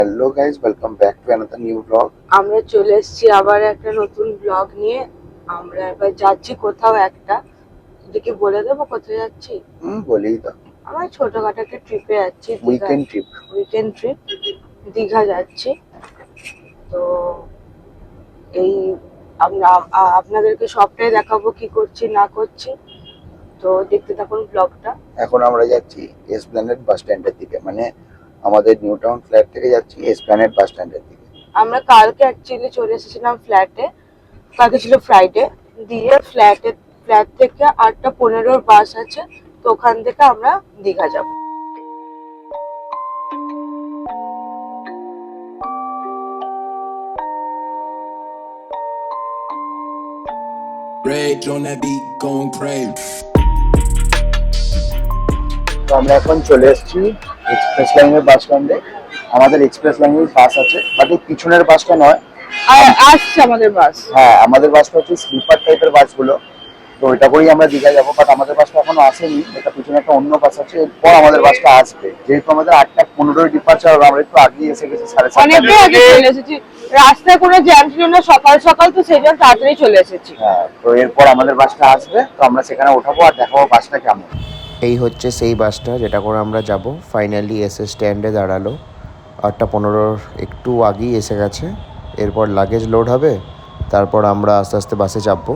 Hello guys, welcome back to another new blog. আমরা চলে এসেছি আবার একটা নতুন ব্লগ নিয়ে। আমরা এবার যাচ্ছি কোথাও একটা, এদিকে বলে দেবো কোথায় যাচ্ছি। বলেই দাও। আমরা ছোটখাটো একটা ট্রিপে যাচ্ছি, উইকেন্ড ট্রিপ। দীঘা যাচ্ছি। তো এই আমরা আপনাদেরকে সবটাই দেখাবো কি করছি না করছি, তো দেখতে থাকুন ব্লগটা। এখন আমরা যাচ্ছি এসপ্ল্যানেড বাস স্ট্যান্ডের দিকে, মানে আমাদের নিউ টাউন ফ্ল্যাট থেকে যাচ্ছি এসপ্ল্যানেড বাস স্ট্যান্ডের দিকে। আমরা কালকে অ্যাকচুয়ালি চলে এসেছিলাম ফ্ল্যাটে, কালকে ছিল ফ্রাইডে। দিয়ে ফ্ল্যাট থেকে 8:15 বাস আছে, তো ওখান থেকে আমরা দীঘা যাব। Rage on that beat, going crazy. তো আমরা এখন চলে এসেছি এক্সপ্রেস লাইনের বাস স্ট্যান্ডে। আমাদের এক্সপ্রেস লাইনের বাস আছে, বাট এই পিছনের বাসটা নয়। আর আসছে আমাদের বাস। হ্যাঁ, আমাদের বাসটা হচ্ছে স্লিপার টাইপের বাসগুলো, তো এটা করেই আমরা দীঘা যাবো। বাট আমাদের বাসটা এখনো আসেনি, এটা পিছনে একটা অন্য বাস আছে, এরপর আমাদের বাসটা আসবে। যেহেতু আমাদের 8:15 ডিপার্চার হবে, আমরা একটু আগেই এসে গেছি, 7:30। অনেকটাই আগে চলে এসেছি, রাস্তায় কোনো জ্যাম ছিল না, সকাল সকাল, তো সেই জন্য তাড়াতাড়ি চলে এসেছি। হ্যাঁ, তো এরপর আমাদের বাসটা আসবে, তো আমরা সেখানে ওঠাবো আর দেখাবো বাসটা কেমন। এই হচ্ছে সেই বাসটা যেটা করে আমরা যাব। ফাইনালি এসে স্ট্যান্ডে দাঁড়ালো, 8:15 একটু আগেই এসে গেছে। এরপর লাগেজ লোড হবে, তারপর আমরা আস্তে আস্তে বাসে চাপবো।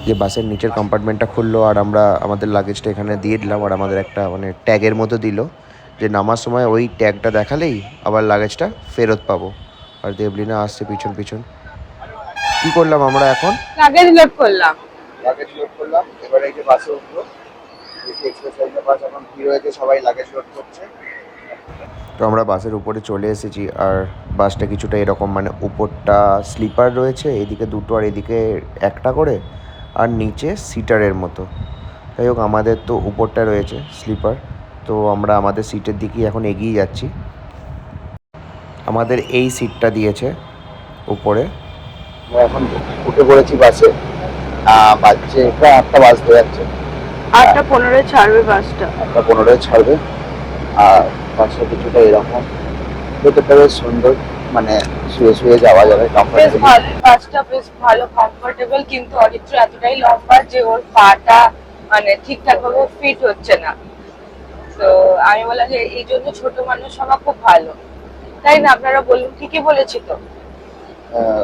যে বাসের নিচের কম্পার্টমেন্টটা খুললো আর আমরা আমাদের লাগেজটা এখানে দিয়ে দিলাম, আর আমাদের একটা মানে ট্যাগের মতো দিল যে নামার সময় ওই ট্যাগটা দেখালেই আবার লাগেজটা ফেরত পাবো। আর দেবলিনা আসছে পিছন পিছন। কি করলাম আমরা এখন? লাগেজ লোড করলাম। লাগেজ লোড করলাম, এবারে এই যে বাসে উঠবো। এক্সপ্রেস লাইনের বাস এখন ভিড় হয়েছে, সবাই লাগেজ লোড করছে। তো আমরা বাসের উপরে চলে এসেছি, আর বাসটা কিছুটা এরকম, মানে উপরটা স্লিপার রয়েছে, এদিকে দুটো আর এদিকে একটা করে, আর নিচে সিটারের মতো। যাই হোক, আমাদের তো উপরটা রয়েছে স্লিপার, তো আমরা আমাদের সিটের দিকেই এখন এগিয়ে যাচ্ছি। আমাদের এই সিটটা দিয়েছে উপরে। আমরা এখন উঠে পড়েছি বাসে। বাজছে প্রায় 8টা বাজতে যাচ্ছে। 8:15 ছাড়বে বাসটা। 8:15 ছাড়বে। আর বাসটা কিছুটা এরকম, ভেতরটা বেশ সুন্দর, মানে শুয়ে শুয়ে যাওয়া যাবে, কমফোর্টেবল। বাসটা বেশ ভালো, কমফোর্টেবল, কিন্তু অরিত্র এতটাই লম্বা যে ওর পাটা মানে ঠিকঠাক ভাবে ফিট হচ্ছে না। তো আমি বললাম যে এই জন্য ছোট মানুষ হওয়া খুব ভালো, তাই না? আপনারা বলুন, ঠিকই বলেছি তো?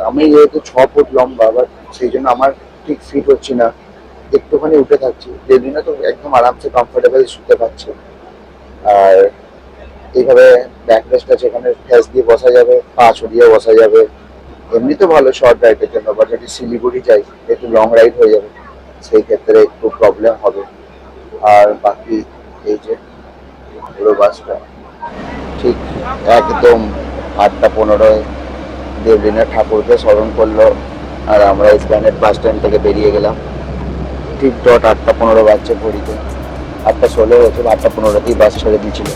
আমি যেহেতু 6 ফুট লম্বা, বাট সেই জন্য আমার ঠিক ফিট হচ্ছে না, একটুখানি উঠে থাকছি। যেদিনে তো একদম আরামসে কমফোর্টেবল শুতে পারছে। আর এইভাবে ব্যাক রেস্ট আছে, এখানে ফ্যাস দিয়ে বসা যাবে, পা ছড়িয়ে বসা যাবে। এমনি তো ভালো শর্ট রাইডের জন্য, বাট যদি শিলিগুড়ি যাই একটু লং রাইড হয়ে যাবে, সেই ক্ষেত্রে একটু প্রবলেম হবে। আর বাকি এই যে পুরো বাসটা ঠিক একদম 8:15 দেবলিনা ঠাকুরকে স্মরণ করলো, আর আমরা এসপ্ল্যানেড বাস স্ট্যান্ড থেকে বেরিয়ে গেলাম। ঠিক ডট 8:15 বাজছে ঘড়িতে। 8:16 হয়েছিল, 8:15তেই বাস ছেড়ে দিয়েছিল।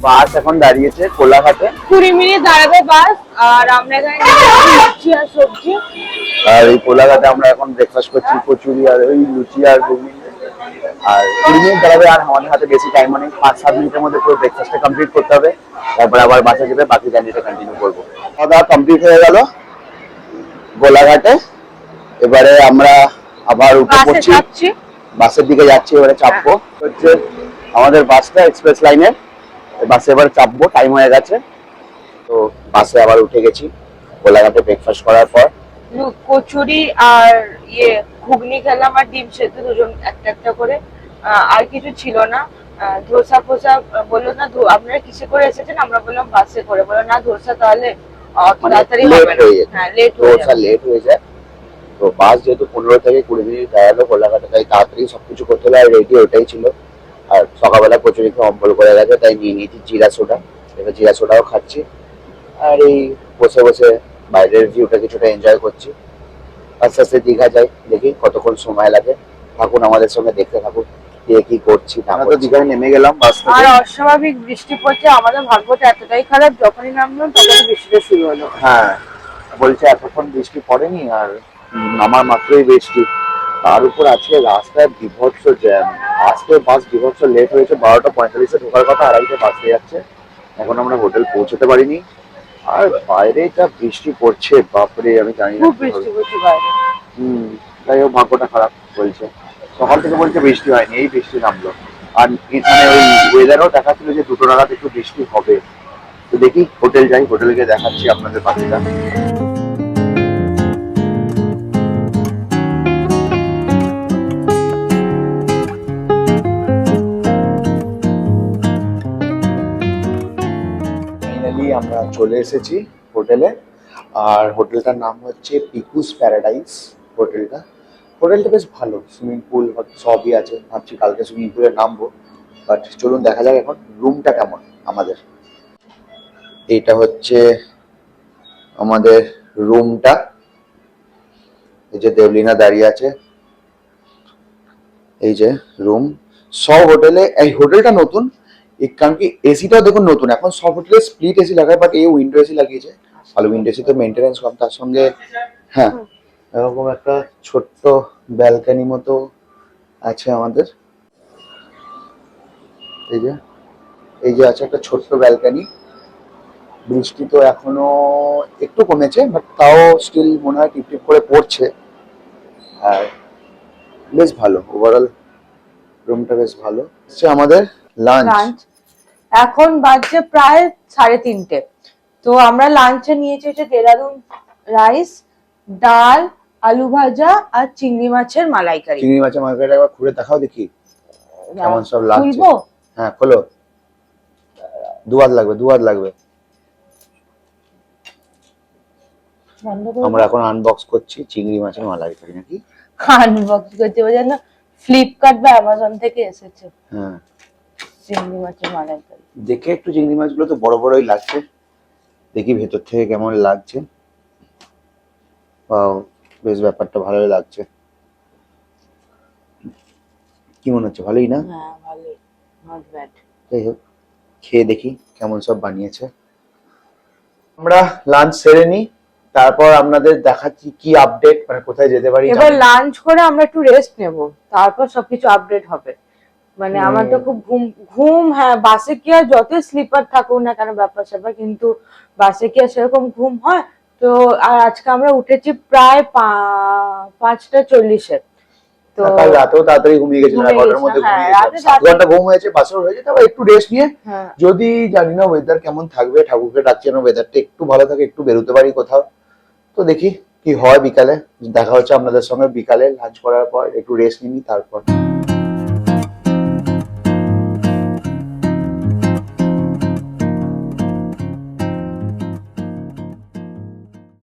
বাস এখন দাঁড়িয়েছে কোলাঘাটে। 20 মিনিট দাঁড়াবে বাস, আর আমরা এখানে লুচি আর সবজি। আর এই কোলাঘাটে আমরা এখন ব্রেকফাস্ট করছি, কচুরি আর ওই লুচি আর ঘুগনি। আর 20 মিনিট দাঁড়াবে, আর আমাদের হাতে বেশি টাইম নেই, 5-7 মিনিটের মধ্যে পুরো ব্রেকফাস্টটা কমপ্লিট করতে হবে। তারপরে আবার বাসে চেপে বাকি জার্নিটা কন্টিনিউ করবো। খাওয়া দাওয়া কমপ্লিট হয়ে গেল কোলাঘাটে। এবারে আমরা আবার উঠে বাসে পড়ছি, যাচ্ছি, বাসের দিকে যাচ্ছি। এবারে চাপবো হচ্ছে আমাদের বাসটা এক্সপ্রেস লাইনের, বাসে এবার চাপবো, টাইম হয়ে গেছে। তো বাসে আবার উঠে গেছি কোলাঘাটে ব্রেকফাস্ট করার পর। কচুরি আর ঘুগনি খেলাম, আর ডিম সেদ্ধ, দুজন একটা একটা করে। আর কিছু ছিল না। ধোসা ফোসা বললো না, আপনারা কিসে করে এসেছেন? আমরা বললাম বাসে করে। বললো না, ধোসা তাহলে তাড়াতাড়ি হবে না, হ্যাঁ লেট হয়ে যায়। তো বাস যেহেতু 15 থেকে 20 মিনিট দাঁড়ালো কোলাঘাটে, তাই তাড়াতাড়ি সবকিছু করতে হলো। আর রেডি ওটাই ছিল। আর সকালবেলা কচুরি খেয়ে অম্বল করে গেছে, তাই নিয়ে নিয়েছি জিরা সোডা। এবার জিরা সোডাও খাচ্ছি, আর এই বসে বসে বাইরের ভিউটা কিছুটা এনজয় করছি। আস্তে আস্তে দীঘা যাই, দেখি কতক্ষণ সময় লাগে। থাকুন আমাদের সঙ্গে, দেখতে থাকুন কি করছি না। তো দীঘায় নেমে গেলাম বাস থেকে। আর অস্বাভাবিক বৃষ্টি পড়ছে, আমাদের ভাগ্যটা এতটাই খারাপ, যখনই নামলাম তখনই বৃষ্টিটা শুরু হলো। হ্যাঁ, বলছে এতক্ষণ বৃষ্টি পড়েনি আর নামার মাত্রই বৃষ্টি, তার উপর আজকে রাস্তায় বিভৎস জ্যাম। আজকে বাস বিভৎস লেট হয়েছে, 12:45 ঢোকার কথা, 2:30 বাসে যাচ্ছে, এখন আমরা হোটেল পৌঁছতে পারিনি। আর বাইরে যা বৃষ্টি পড়ছে বাপরে, আমি জানি না খুব কি বৃষ্টি হবে। পড়ছে বাইরে। তাই ও ভাগ্যটা খারাপ বলছে, সকাল থেকে বলছে বৃষ্টি হয়নি, এই বৃষ্টি নামলো। আর মানে ওই ওয়েদারও দেখাচ্ছিল যে 2টো নাগাদ একটু বৃষ্টি হবে। তো দেখি হোটেল যাই, হোটেলে গিয়ে দেখাচ্ছি আপনাদের বাকিটা। ফাইনালি আমরা চলে এসেছি হোটেলে, আর হোটেলটার নাম হচ্ছে পিকুস প্যারাডাইস। হোটেলটা বেশ ভালো, সুইমিং পুল সবই আছে। ভাবছি কালকে সুইমিং পুলে নামবো, বাট চলুন দেখা যাক এখন রুমটা কেমন আমাদের। এইটা হচ্ছে আমাদের রুমটা, এই যে দেবলিনা দাঁড়িয়ে আছে, এই যে রুম। সব হোটেলে, এই হোটেলটা নতুন, কারণ কি এসিটাও দেখুন নতুন। এখন সব হোটেলে স্প্লিট এসি লাগায়, বাট এই উইন্ডো এসি লাগিয়েছে। ভালো, উইন্ডো এসি তো মেনটেন্যান্স কম, তার সঙ্গে হ্যাঁ এরকম একটা ছোট্ট ব্যালকনি মতো আছে আমাদের। এই যে আছে একটা ছোট্ট ব্যালকনি। বৃষ্টি তো এখনো একটু কমেছে, বাট তাও স্টিল মনে হয় টিপ টিপ করে পড়ছে। আর বেশ ভালো, ওভারঅল রুমটা বেশ ভালো। হচ্ছে আমাদের লাঞ্চ। লাঞ্চ এখন বাজছে প্রায় 3:30। তো আমরা লাঞ্চে নিয়েছি হচ্ছে দেরাদুন রাইস, ডাল, আলু ভাজা আর চিংড়ি মাছের মালাইকারি। চিংড়ি মাছের মার্কেট একবার ঘুরে দেখাও দেখি কেমন সব লাগছে। খুলবো? হ্যাঁ খোলো, দু হাত লাগবে। বন্ধ করে আমরা এখন আনবক্স করছি চিংড়ি মাছের মালাইকারি, নাকি আনবক্স করতে বোঝেন না, ফ্লিপকার্ট বা অ্যামাজন থেকে এসেছে হ্যাঁ। চিংড়ি মাছের মালাইকারি। দেখে একটু চিংড়ি মাছগুলো তো বড় বড়ই লাগছে, দেখি ভেতর থেকে কেমন লাগছে। বেশ ব্যাপারটা ভালোই লাগছে। কি মনে হচ্ছে, ভালোই না? হ্যাঁ ভালোই, নট ব্যাড। যাই হোক, খেয়ে দেখি কেমন সব বানিয়েছে। আমরা লাঞ্চ সেরে নিই, তারপর আপনাদের দেখাচ্ছি কি আপডেট, মানে কোথায় যেতে পারি। এবার লাঞ্চ করে আমরা একটু রেস্ট নেব, তারপর সবকিছু আপডেট হবে। মানে আমার তো খুব ঘুম হ্যাঁ, বাসে কি আর যত স্লিপার থাকুক না কেন ব্যাপার স্যাপার, কিন্তু বাসে কি আর সেরকম ঘুম হয়? তো আর আজকে আমরা উঠেছি প্রায় 5:40-এ। তো কাল রাতেও তাড়াতাড়ি ঘুমিয়ে গেছিলাম, 11টার মধ্যে হ্যাঁ, ঘুমিয়ে রাতে গেছিলাম। 7 ঘন্টা ঘুম হয়েছে, বাসেও হয়েছে, তারপর একটু রেস্ট নিয়ে হ্যাঁ যদি জানি না ওয়েদার কেমন থাকবে, ঠাকুরকে ডাকছি যেন ওয়েদারটা একটু ভালো থাকে, একটু বেরোতে পারি কোথাও। তো দেখি কি হয়, বিকালে দেখা হচ্ছে আপনাদের সঙ্গে। বিকালে লাঞ্চ করার পর একটু রেস্ট নিই, তারপর